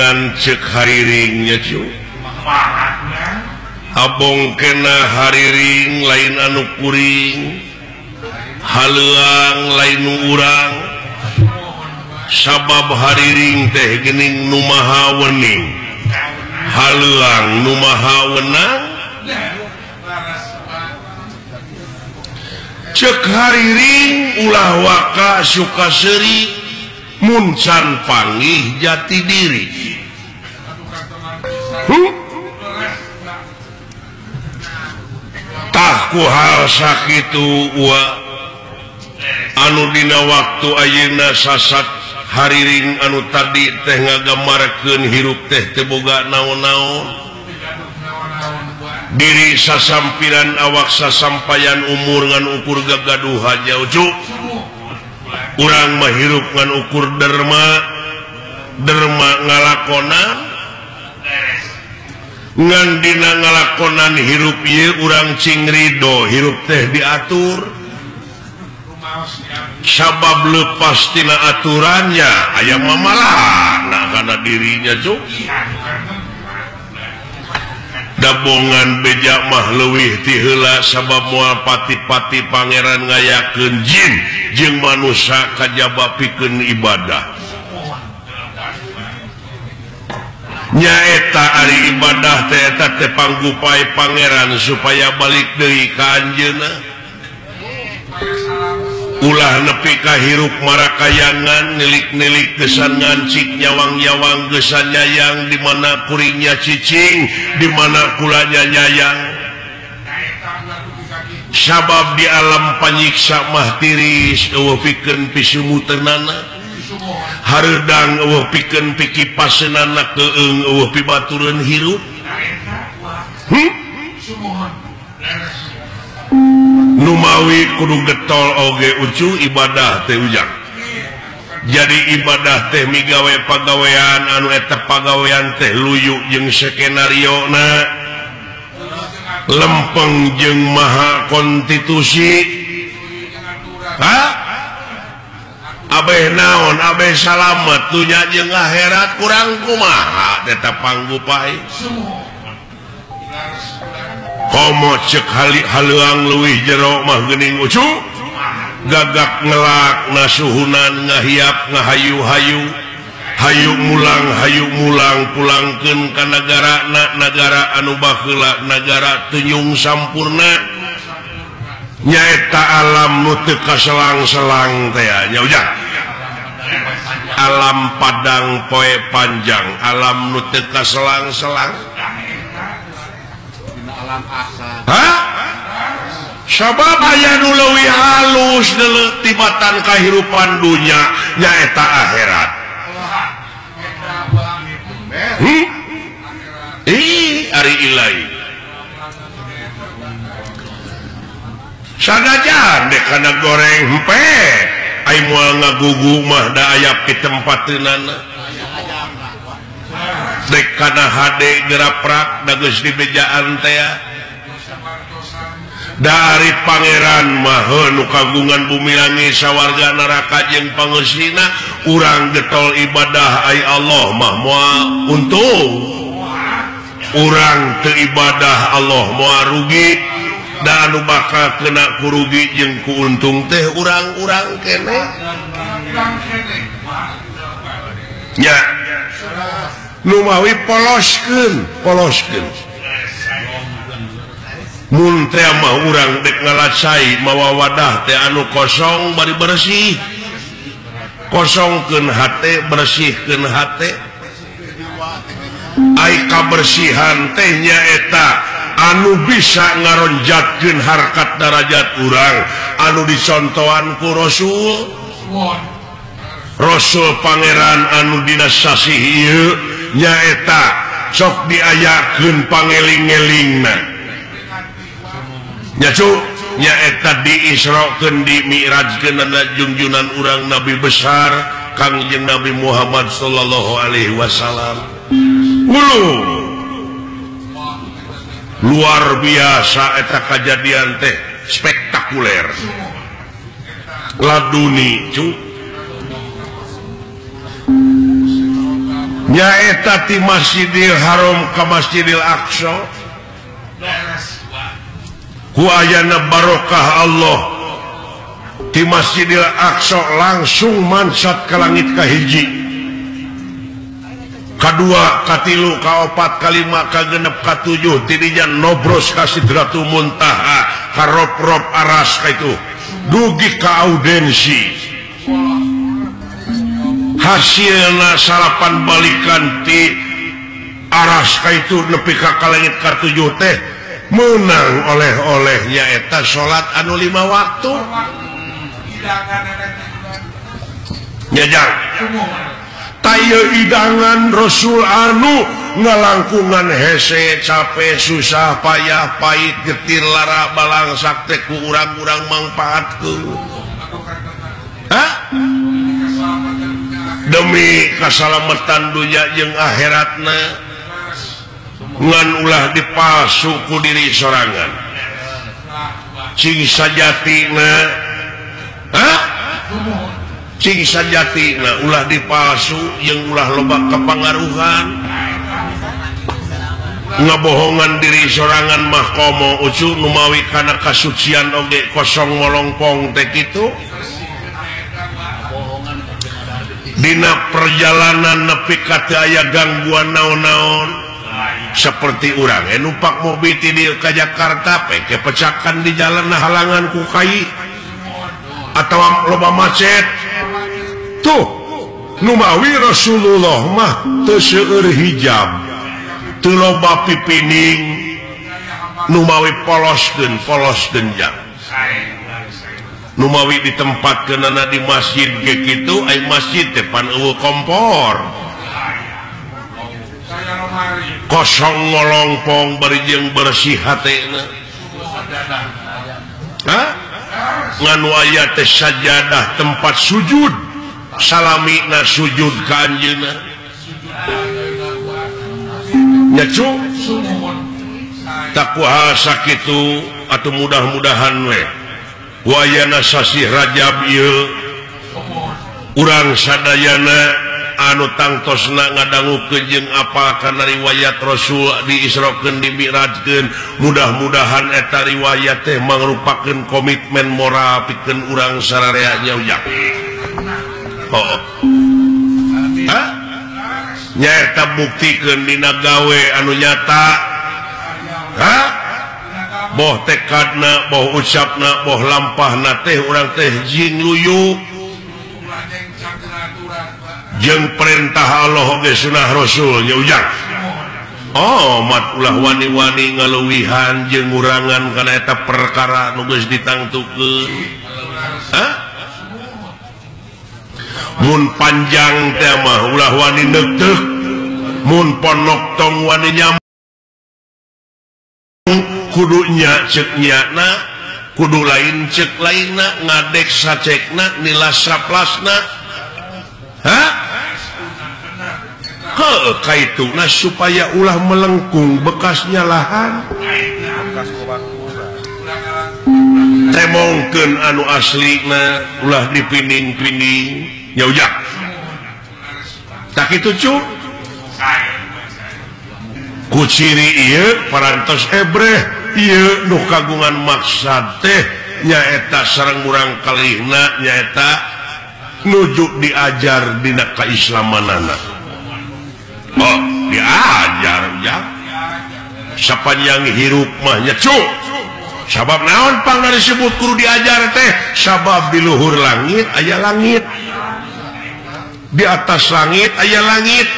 tenan cek hariringnya cu abong kena hariring lain anu kuring haleuang lain nu urang sabab hariring teh geuning nu maha wening haleuang nu maha wenang cek hariring ulah waka suka seri muncan panggih jati diri tah ku hal sakitu wa anu dina waktu ayeuna sasat hariring anu tadi teh ngagamarkeun hirup teh teu boga naon-naon diri sasampiran awak sasampayan umur ngan ukur gagaduh haja ucu urang mah hirup ngan ukur derma ngalakonan ngan dina ngalakonan hirup ieu urang cing ridho hirup teh diatur sabab lepas tina aturannya aya mamalah kana dirinya cuk dabongan beja mah leuwih ti heula sabab moal pati-pati pangeran ngayakeun jin jeung manusia kajaba pikeun ibadah nyaeta ari ibadah teh eta teh panggupai pangeran supaya balik deui ka anjeunna ulah nepi ka hirup marakayangan nilik-nilik gesan ngancik nyawang-nyawang gesan nyayang di mana kuringnya cicing di mana kulanya nyayang sabab di alam panyiksa mah tiris eueuh pikeun pisumuteunana hareudang eueuh pikeun pikipaseunana keung eueuh pibatureun hirup numawi kudu getol oge ucu ibadah teh ujang jadi ibadah teh migawe pagawean anu eta pagawean teh luyu jeung skenario na lempeng jeung maha konstitusi abeh naon abeh salamet dunya jeung akhirat kurang kumaha eta panggupai komo cek haleuang leuwih jero mah geuning ucu gagak ngelak nasuhunan ngahiap ngahayu-hayu hayu mulang pulangkeun ka nagara anu baheula nagara tunyung sampurna nyaeta alam nu teu kaselang-selang teh nya ujang alam padang poe panjang alam nu teu kaselang-selang sabab aya nu leuwih halus tibatan kahirupan dunya nyaeta akhirat ari ilahi sanajan dek kana goreng hempe ai moal ngagugu mah da aya di tempateunana dek kana hade geraprak da geus di bejaan teh dari pangeran mah nu kagungan bumi langit sawarga neraka jeung pangeusina urang getol ibadah ai Allah mah moal untung urang teu ibadah Allah moal rugi da anu bakal kena ku rugi jeung ku untung teh urang-urang keneh nya nu mawi poloskeun mun teh mah urang dek ngalacai mawa wadah teh anu kosong bari bersih kosongkeun hate bersihkeun hate ai kabersihan teh nyaeta anu bisa ngaronjatkeun harkat darajat urang anu dicontohan ku Rasul pangeran anu dina sasih ieu nyaeta sok diayakeun pangeling-elingna nyacu nyaeta diisrokeun di mi'rajkeun na junjunan urang nabi besar Kangjeng Nabi Muhammad sallallahu alaihi wasallam luar biasa eta kejadian teh spektakuler laduni cu nyaeta ti Masjidil Haram ka Masjidil Aqsa ku ayana barokah Allah ti Masjidil Aqsa langsung mansat ka langit kahiji kadua katilu kaopat kalima kagenep katujuh tidinya nobros ka Sidratul Muntaha ka rob-rob aras ka itu dugi ka audensi hasilna salapan balikan ti aras ka itu nepi ka langit katujuh teh menang oleh-olehnya eta salat anu 5 waktu nyajang taya idangan Rasul anu ngalangkungan hese capek susah payah pahit getir lara balang sakte ku urang-urang mangpaatkeun demi kasalamatan dunia jeung akhiratna ngan ulah dipasu ku diri sorangan cing sajatina cing sajatina ulah dipasu jeung ulah loba kapangaruhan ngabohongan diri sorangan mah komo ucu numawi kana kasucian oge kosong molongpong teh kitu dina perjalanan nepi ka teu aya gangguan naon-naon seperti urang numpak mobil ti dieu ka Jakarta pe kepecakan di jalan halangan ku kai atawa loba macet tuh numawi Rasulullah mah teu seueur hijab teu loba pipining numawi poloskeun jang numawi ditempatkeunana di masjid ge kitu ai masjid teh pan eueuh kompor kosong ngolongpong bari jeung bersih hatena nganu aya teh sajadah tempat sujud salamina sujud ka anjeunna nya cu tak kuasa sakitu atuh mudah-mudahan we wayana sasi Rajab ieu urang sadayana anu tangtosna ngadangukeun jeung apa kana riwayat Rasul diisrokeun dimi'rajkeun mudah-mudahan eta riwayat teh mangrupakeun komitmen moral pikeun urang sararea nya nyaeta buktikeun dina gawe anu nyata boh tekadna boh ucapna boh lampahna teh urang teh jing luyu jeung perintah Allah ge sunah Rasul nya ujang mat ulah wani-wani ngaluwihan jeung ngurangan kana eta perkara nu geus ditangtukeun mun panjang teh mah ulah wani neuteuh mun ponok tong wani nyam kudunya cek nyana kudu lain cek lainna ngadek sacekna nilas saplasna kaituna supaya ulah melengkung bekasnya lahan temongkeun anu aslina ulah dipining-pining nya ujang tak kitu cu ku ciri ieu parantos ebreh ieu nu kagungan maksad teh nyaeta sareng urang kalihna nyaeta nuju diajar dina kaislamanana diajar ya sapanjang hirup mah nya cu sabab naon pang disebut kudu diajar teh sabab di luhur langit aya langit di atas langit aya langit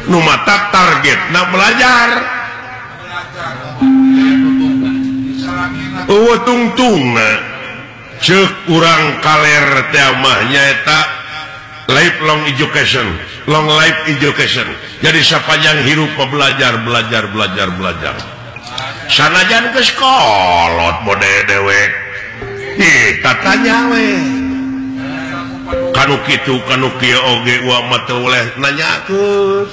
nu mata targetna belajar tungtungna ceuk urang kaler teh mah nyaeta lifelong education long life education jadi sapanjang hirup belajar sanajan ke sekolot bode dewek tatanya we kanu kitu kanu kieu oge wa mah teu oleh nanyakeun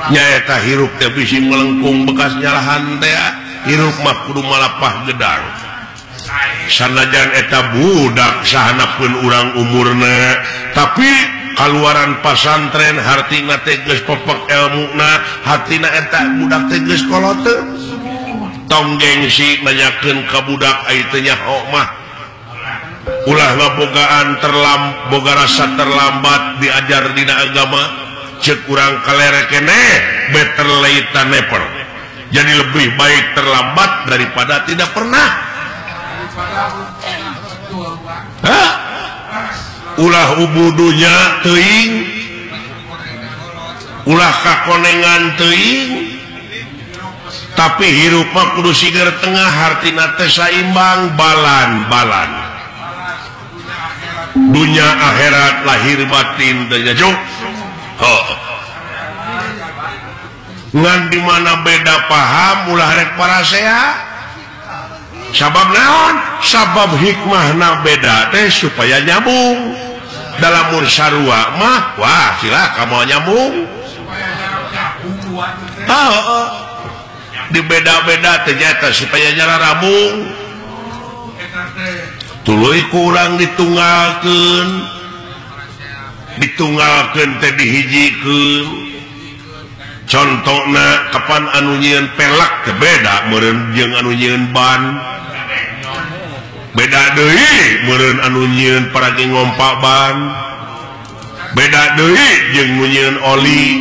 nyaeta hirup teh bisi melengkung bekasnya lahan teh hirup mah kudu malapah gedang sanajan eta budak sahanapeun urang umurna tapi kaluaran pasantren hartina teges popok ilmuna hatina eta budak teges kolot tong gengsi nanyakeun ka budak ai teu nyaho mah ulah ngabogaan boga rasa terlambat diajar dina agama ceuk urang kalere keneh better late than never. Jadi lebih baik terlambat daripada tidak pernah. Ulah ubudunya teuing, ulah kakonengan teuing, tapi hirup mah kudu sigar tengah hartina teh saimbang balan-balan. Dunya akhirat lahir batin teh juk. Ngan dimana beda paham ulah rek parasea sabab naon sabab hikmahna beda teh supaya nyambung dalam mursarua mah wah silakan mau nyambung di beda-beda ternyata supaya nyala rambung tuluy kurang ditunggalkeun teh dihijikeun. Contohna kapan anu nyieun pelak teh beda meureun jeung anu nyieun ban beda deui meureun anu nyieun paragi ngompak ban beda deui jeung nu nyieun oli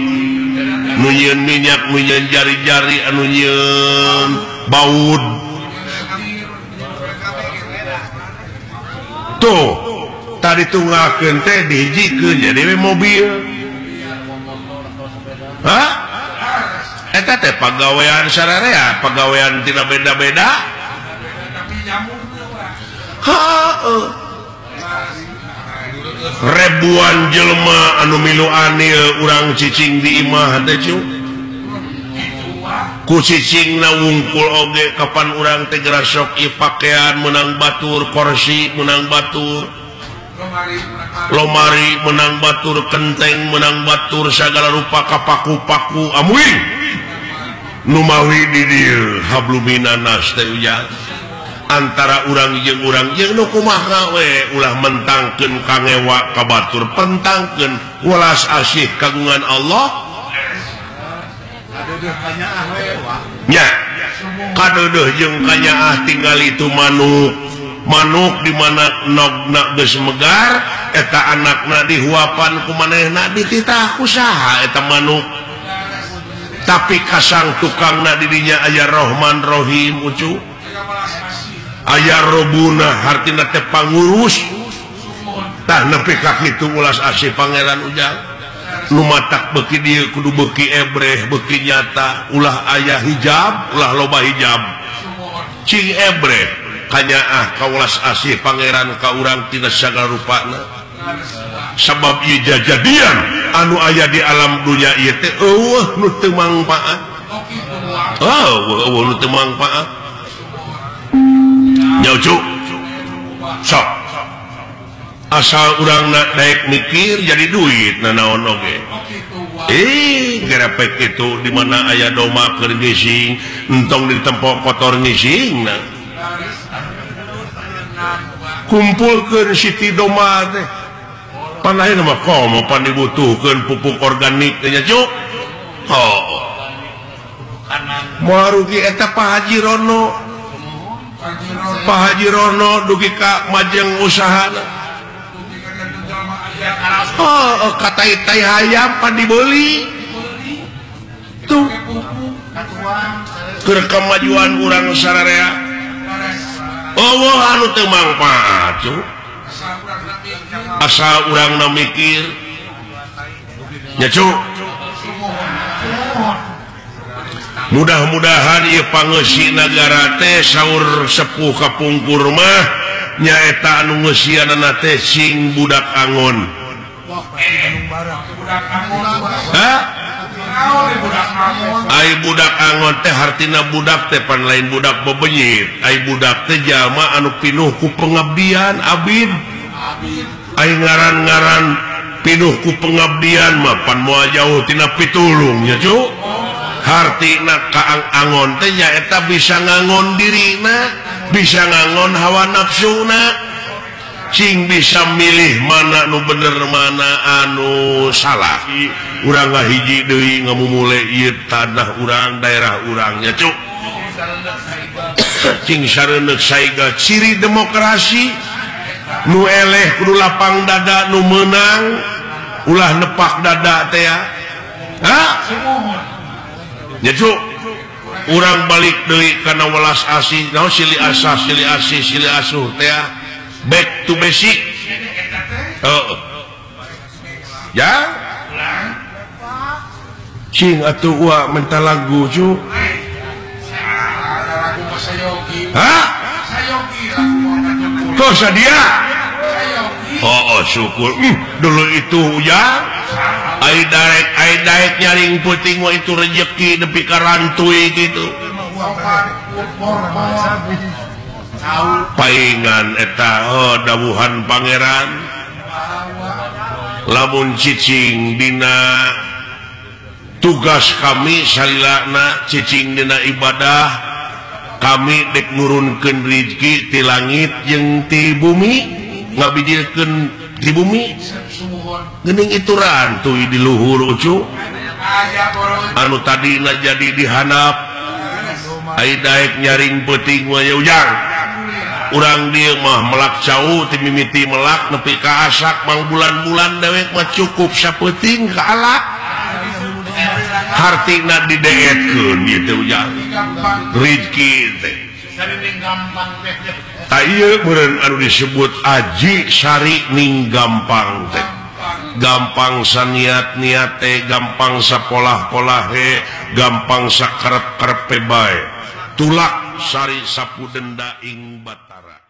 nu nyieun minyak nu nyieun jari-jari anu nyieun baud tuh tadi tunggalkeun teh dihijikeun jadi mobil hah eta teh pagawean sararea pagawean tidak beda-beda ribuan jelema anu milu anil urang cicing di imah teh cu ku cicingna wungkul oge kapan urang teh geura sok ieu pakaian menang batur kursi menang batur lomari menang batur kenteng menang batur segala rupa kapaku-paku amuing numawi di dieu hablum minanas teh ujang antara urang jeung nu kumaha we ulah mentangkeun kangewa ka batur pentangkeun welas asih kagungan Allah nya kadeueuh jeung kanyaah tinggal itu manuk di mana nogna geus megar eta anakna dihuapan ku manehna dititah usaha eta manuk tapi kasang tukangna didinya aya Rahman Rohim ucu aya Robuna hartina teh pangurus tah nepi ka kitu ulas asih pangeran ujang nu matak beuki dieu kudu beuki ebreh beuki nyata ulah aya hijab ulah loba hijab cing ebreh kanyaah kaulas asih pangeran ka urang tina sagala rupana sabab ieu jajadian anu aya di alam dunia ieu teh eueuh nu teu mangpaat nu teu mangpaat nyaucu sok asal urangna daek mikir jadi duit nanaon oge gerepek itu di mana aya doma keur ngising entong di tempat kotor ngisingna kumpulkeun siti doma teh panaheun mah komo pan dibutuhkeun pupuk organik teh nya cuk marugi eta Pak Haji Rono dugi ka majeng usahana katai-tai hayam pan dibeli tuh keur kemajuan urang sararea anu teu mangpaat cuk asal urangna mikir nya cuk mudah-mudahan ieu pangeusi nagara teh saur sepuh kapungkur mah nyaeta anu ngeusianana teh sing budak angon ai budak angon teh hartina budak teh pan lain budak bebenyit ai budak teh jalma anu pinuh ku pengabdian abid ai ngaran-ngaran pinuh ku pengabdian mah pan moal jauh tina pitulung nya cu hartina kaang-angon teh nyaeta bisa ngangon dirina bisa ngangon hawa nafsuna cing bisa milih mana nu bener mana anu salah urang ngahiji deui ngamumule ieu tanah urang daerah urangnya cuk cing sareuneuh saiga ciri demokrasi nu eleh kudu lapang dada nu meunang ulah nepak dada teh ya nya cuk urang balik deui kana welas asih naon silih asah silih asih silih asuh teh ya back to basic ya cing atuh wa mental lagu cu kok sadia syukur dulu itu ya ai daek nyaring peuting mah itu rezeki nepi ka rantuy gitu paingan eta dawuhan pangeran lamun cicing dina tugas kami salilana cicing dina ibadah kami dek nurunkeun rezeki ti langit jeung ti bumi ngabidilkeun di bumi geuning itu rantuy di luhur ucu anu tadina jadi dihanap ai daek nyaring peuting mah ujang urang dia mah melak jauh ti mimiti melak nepi ka asak mang bulan-bulan dewek mah cukup sapeuting ka alak hartina dideetkeun ieu teh ujang rezeki teh ieu meureun anu disebut aji sari ning gampang teh gampang saniat-niat teh gampang sapolah-polah he gampang sakarep-karep bae tulak sari sapudenda ing batara